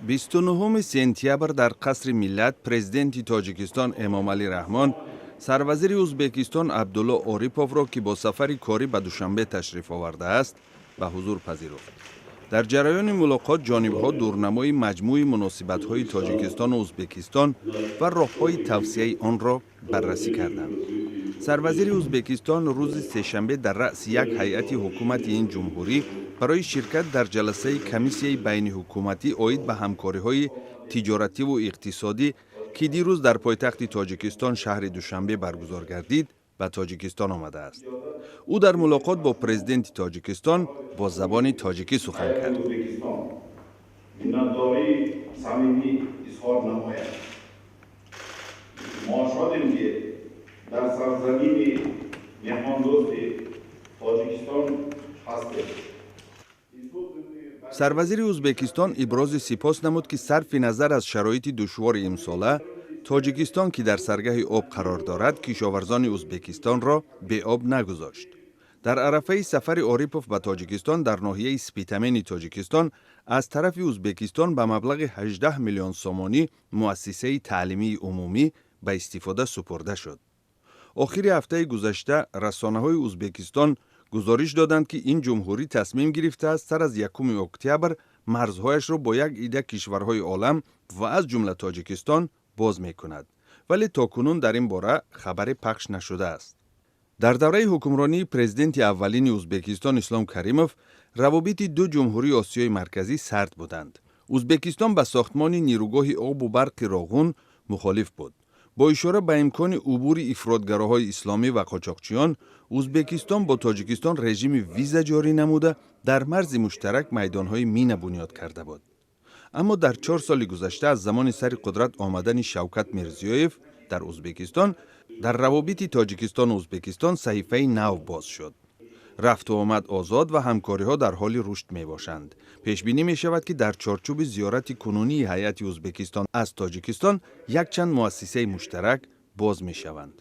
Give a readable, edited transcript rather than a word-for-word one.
29 сентябр дар қасри миллат президенти Тоҷикистон Эмомалӣ Раҳмон сарвазири Ӯзбекистон Абдулло Ориповро, ки бо сафари корӣ ба Душанбе ташриф овардааст, ба ҳузур пазируфт. дар ҷараёни мулоқот ҷонибҳо дурнамои маҷмӯи муносибатҳои Тоҷикистону Ӯзбекистон ва роҳҳои тавсияи онро баррасӣ карданд. сарвазири Ӯзбекистон рӯзи сешанбе дар раъси як ҳайати ҳукумати ин ҷумҳурӣ барои ширкат дар ҷаласаи комиссияи байниҳукуматӣ оид ба ҳамкориҳои тиҷоративу иқтисодӣ, ки дирӯз дар пойтахти Тоҷикистон шаҳри Душанбе баргузор гардид, ба Тоҷикистон омадааст. ӯ дар мулоқот бо президенти Тоҷикистон бо забони тоҷикӣ сухан кард. در سرزمین مهماندوست تاجیکستان هستیم. сарвазири Ӯзбекистон ибрози сипос намуд, ки сарфи назар аз шароити душвори имсола, Тоҷикистон, ки дар саргаҳи об қарор дорад, кишоварзони Ӯзбекистонро беоб нагузошт. дар арафаи сафари Орипов ба Тоҷикистон дар ноҳияи Спитамени Тоҷикистон аз тарафи Ӯзбекистон ба маблағи 18 миллион сомонӣ муассисаи таълимии умумӣ ба истифода супурда шуд. охири ҳафтаи гузашта расонаҳои Ӯзбекистон гузориш доданд, ки ин ҷумҳурӣ тасмим гирифтааст сар аз 1 октябр марзҳояшро бо як ида кишварҳои олам ва аз ҷумла Тоҷикистон боз мекунад, вале токунун дар ин бора хабаре пахш нашудааст. дар давраи ҳукмронии президенти аввалини Ӯзбекистон Ислом Каримов равобити ду ҷумҳурии Осиёи марказӣ сард буданд. Ӯзбекистон ба сохтмони нирӯгоҳи обу барқи Роғун мухолиф буд. бо ишора ба имкони убури ифротгароҳои исломӣ ва қочоқчиён, Ӯзбекистон бо Тоҷикистон режими виза ҷорӣ намуда, дар марзи муштарак майдонҳои мина бунёд карда буд. аммо дар 4 соли гузашта аз замони сари қудрат омадани Шавкат Мирзиёев дар Ӯзбекистон, дар равобити Тоҷикистону Ӯзбекистон саҳифаи нав боз шуд. рафту омад озод ва ҳамкориҳо дар ҳоли рушд мебошанд. пешбинӣ мешавад, ки дар чорчӯби зиёрати кунунии ҳайати Ӯзбекистон аз Тоҷикистон якчанд муассисаи муштарак боз мешаванд.